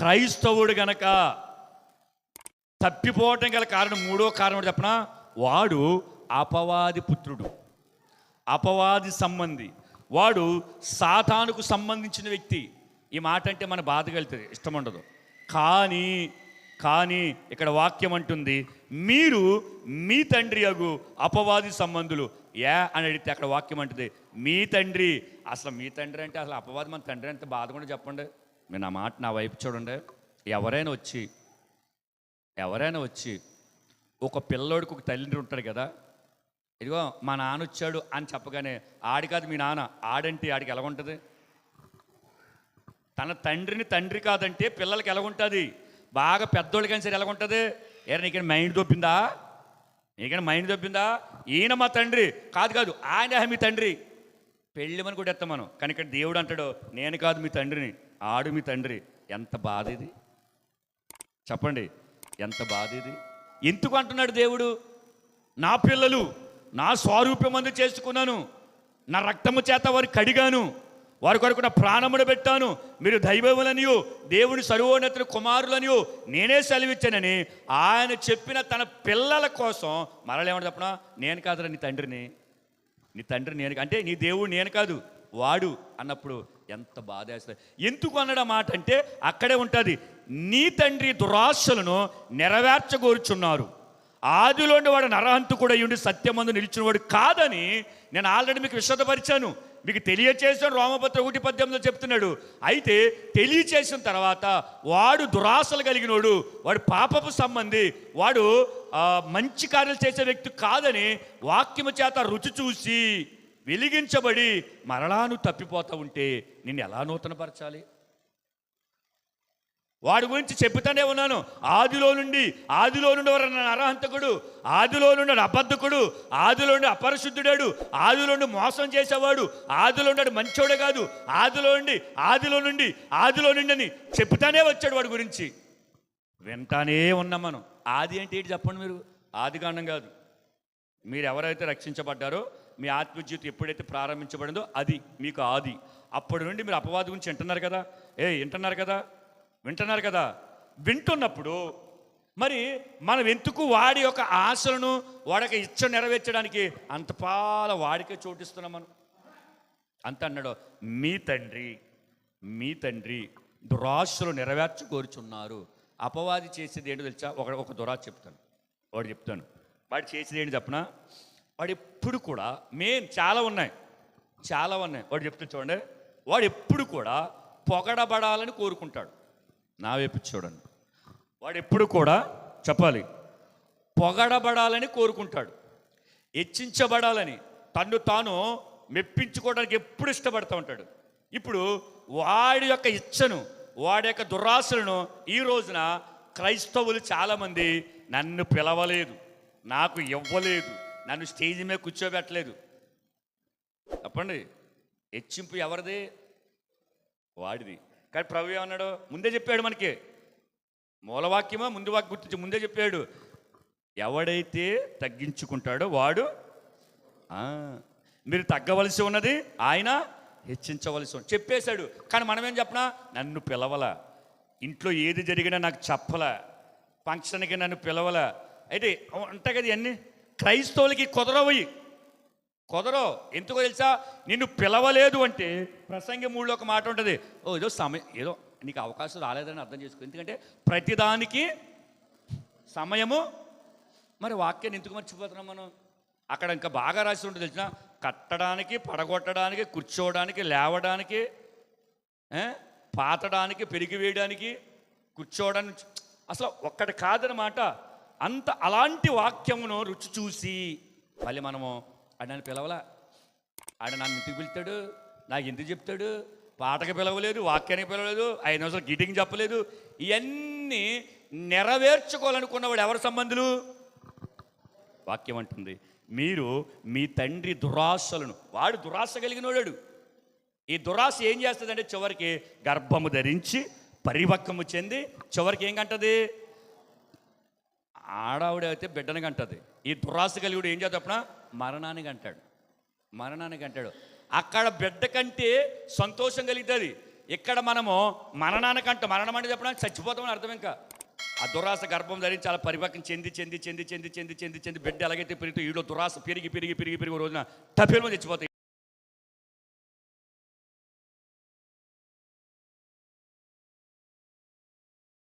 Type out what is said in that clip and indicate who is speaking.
Speaker 1: క్రైస్తవుడు గనక తప్పిపోవటం గల కారణం, మూడో కారణం చెప్పనా, వాడు అపవాది పుత్రుడు, అపవాది సంబంధి, వాడు సాతానుకు సంబంధించిన వ్యక్తి. ఈ మాట అంటే మన బాధ కలుగుతుంది, ఇష్టం ఉండదు. కానీ ఇక్కడ వాక్యం అంటుంది, మీరు మీ తండ్రి అగు అపవాది సంబంధులు అని అడిగితే అక్కడ వాక్యం అంటుంది మీ తండ్రి. అసలు మీ తండ్రి అంటే అసలు అపవాది మన తండ్రి అంటే బాధ కూడా చెప్పండి. మీరు నా మాట నా వైపు చూడండి. ఎవరైనా వచ్చి ఒక పిల్లోడికి ఒక తల్లి ఉంటాడు కదా, ఇదిగో మా నాన్న వచ్చాడు అని చెప్పగానే ఆడి కాదు మీ నాన్న, ఆడంటే ఆడికి ఎలా ఉంటుంది? తన తండ్రిని తండ్రి కాదంటే పిల్లలకి ఎలా ఉంటుంది? బాగా పెద్దోళ్ళకి కానీ సరే ఎలా ఉంటుంది? నీకైనా మైండ్ దొబ్బిందా? ఈయన మా తండ్రి కాదు, ఆయన మీ తండ్రి. పెళ్ళిమని కూడా ఎత్తాం మనం. కానీ ఇక్కడ దేవుడు అంటాడు, నేను కాదు మీ తండ్రిని, ఆడు మీ తండ్రి. ఎంత బాధ ఇది చెప్పండి, ఎంత బాధ ఇది. ఎందుకు అంటున్నాడు దేవుడు? నా పిల్లలు నా స్వరూపమందు చేసుకున్నాను, నా రక్తము చేత వారు కడిగాను, వారి కొరకు నా ప్రాణమును పెట్టాను, మీరు దైవములనియో దేవుని సర్వోన్నతుని కుమారులనియో నేనే సెలవిచ్చానని ఆయన చెప్పిన తన పిల్లల కోసం మరలేమని చెప్పనా, నేను కాదురా నీ తండ్రిని, నీ తండ్రి నేను అంటే నీ దేవుడు నేను కాదు వాడు అన్నప్పుడు ఎంత బాధ వేస్తుంది. ఎందుకు అన్నడ మాట అంటే అక్కడే ఉంటుంది, నీ తండ్రి దురాశలను నెరవేర్చగోరుచున్నారు, ఆదిలోని వాడు నరహంతకుడు అయ్యుండి సత్యమందు నిలిచినవాడు కాదని నేను ఆల్రెడీ మీకు విశదపరిచాను, మీకు తెలియచేసాను. రోమపత్ర 1:18 చెప్తున్నాడు. అయితే తెలియచేసిన తర్వాత వాడు దురాశలు కలిగినోడు, వాడు పాపపు సంబంధి, వాడు మంచి కార్యాలు చేసే వ్యక్తి కాదని వాక్యము చేత రుచి చూసి వెలిగించబడి మరలాను తప్పిపోతూ ఉంటే నిన్ను ఎలా నూతనపరచాలి? వాడి గురించి చెబుతానే ఉన్నాను. ఆదిలో నుండి వాడు నరహంతకుడు, ఆదిలో నుండి అబద్ధకుడు, ఆదిలో నుండి అపరిశుద్ధుడాడు, ఆదిలో నుండి మోసం చేసేవాడు, ఆదిలో నుండి మంచోడే కాదు, ఆదిలో నుండి అని చెబుతానే వచ్చాడు వాడి గురించి. వింటానే ఉన్నాం మనం. ఆది అంటే ఏంటి చెప్పండి మీరు? ఆది కాండం కాదు. మీరు ఎవరైతే రక్షించబడ్డారో, మీ ఆత్మీయ జీవితం ఎప్పుడైతే ప్రారంభించబడిందో అది మీకు ఆది. అప్పటి నుండి మీరు అపవాది గురించి వింటున్నారు కదా. వింటున్నప్పుడు మరి మనం ఎందుకు వాడి యొక్క ఆశలను, వాడి యొక్క ఇచ్చ నెరవేర్చడానికి అంతపాల వాడికే చోటిస్తున్నాం మనం? అంత అన్నాడు, మీ తండ్రి దురాశలు నెరవేర్చుకోరుచున్నారు. అపవాది చేసేది ఏంటో తెలుసా? ఒక దురాశ చెప్తాను, వాడు చేసేది ఏంటి చెప్పనా? వాడు ఎప్పుడు కూడా చాలా ఉన్నాయి. వాడు చెప్తే చూడండి, వాడు ఎప్పుడు కూడా పొగడబడాలని కోరుకుంటాడు. నా వైపు చూడండి, వాడు ఎప్పుడు కూడా చెప్పాలి, పొగడబడాలని కోరుకుంటాడు, హెచ్చించబడాలని, తను తాను మెప్పించుకోవడానికి ఎప్పుడు ఇష్టపడుతూ ఉంటాడు. ఇప్పుడు వాడి యొక్క ఇచ్చను, వాడి యొక్క దురాశలను ఈ రోజున క్రైస్తవులు చాలామంది నన్ను పిలవలేదు, నాకు ఇవ్వలేదు, నన్ను స్టేజ్ మీద కూర్చోబెట్టలేదు. చెప్పండి, హెచ్చింపు ఎవరిది? వాడిది. కానీ ప్రభు ఏమన్నాడు? ముందే చెప్పాడు మనకి, మూలవాక్యమా ముందు వాక్యం గుర్తించి ముందే చెప్పాడు, ఎవడైతే తగ్గించుకుంటాడో వాడు, మీరు తగ్గవలసి ఉన్నది, ఆయన హెచ్చించవలసి ఉన్నది చెప్పేశాడు. కానీ మనమేం చెప్పనా? నన్ను పిలవలా, ఇంట్లో ఏది జరిగినా నాకు చెప్పలా, ఫంక్షన్కి నన్ను పిలవలా. అయితే ఉంటాయి కదా ఇవన్నీ. క్రైస్తవులకి కుదరవు. ఎందుకో తెలుసా? నిన్ను పిలవలేదు అంటే ప్రసంగి 3లో ఒక మాట ఉంటుంది, ఏదో సమయం, ఏదో నీకు అవకాశం రాలేదని అర్థం చేసుకో. ఎందుకంటే ప్రతిదానికి సమయము. మరి వాక్యాన్ని ఎందుకు మర్చిపోతున్నాం మనం? అక్కడ ఇంకా బాగా రాసి ఉంటుంది తెలిసిన, కట్టడానికి, పడగొట్టడానికి, కూర్చోవడానికి, లేవడానికి, పాతడానికి, పెరిగి వేయడానికి, కూర్చోవడానికి, అసలు ఒక్కటి కాదనమాట. అలాంటి వాక్యమును రుచి చూసి మళ్ళీ మనము నన్ను పిలవలా, నన్ను ఎందుకు పిలుతాడు, నాకు ఎందుకు చెప్తాడు, పాటకి పిలవలేదు, వాక్యానికి పిలవలేదు, 5 నిమిషాలు గీటింగ్ చెప్పలేదు, ఇవన్నీ నెరవేర్చుకోవాలనుకున్నవాడు ఎవరి సంబంధులు? వాక్యం అంటుంది, మీరు మీ తండ్రి దురాశలను, వాడు దురాశ కలిగినోడాడు. ఈ దురాశ ఏం చేస్తుందంటే చివరికి గర్భము ధరించి పరిపక్వము చెంది చివరికి ఏం కంటది? ఆడావిడైతే బిడ్డని కంటది. ఈ దురాశ కలిగిడు ఏం చేద్దాం? మరణానికి అంటాడు. అక్కడ బిడ్డ కంటే సంతోషం కలుగుతుంది, ఇక్కడ మనము మరణానికంటూ మరణం అంటే చెప్పడానికి చచ్చిపోతామని అర్థం. ఇంకా ఆ దురాశ గర్భం ధరించి చాలా పరిపక్వం చెంది బిడ్డ ఎలాగైతే పెరుగుతూ ఈడో దురాశ పెరిగి రోజున తప్పేమో చచ్చిపోతాయి.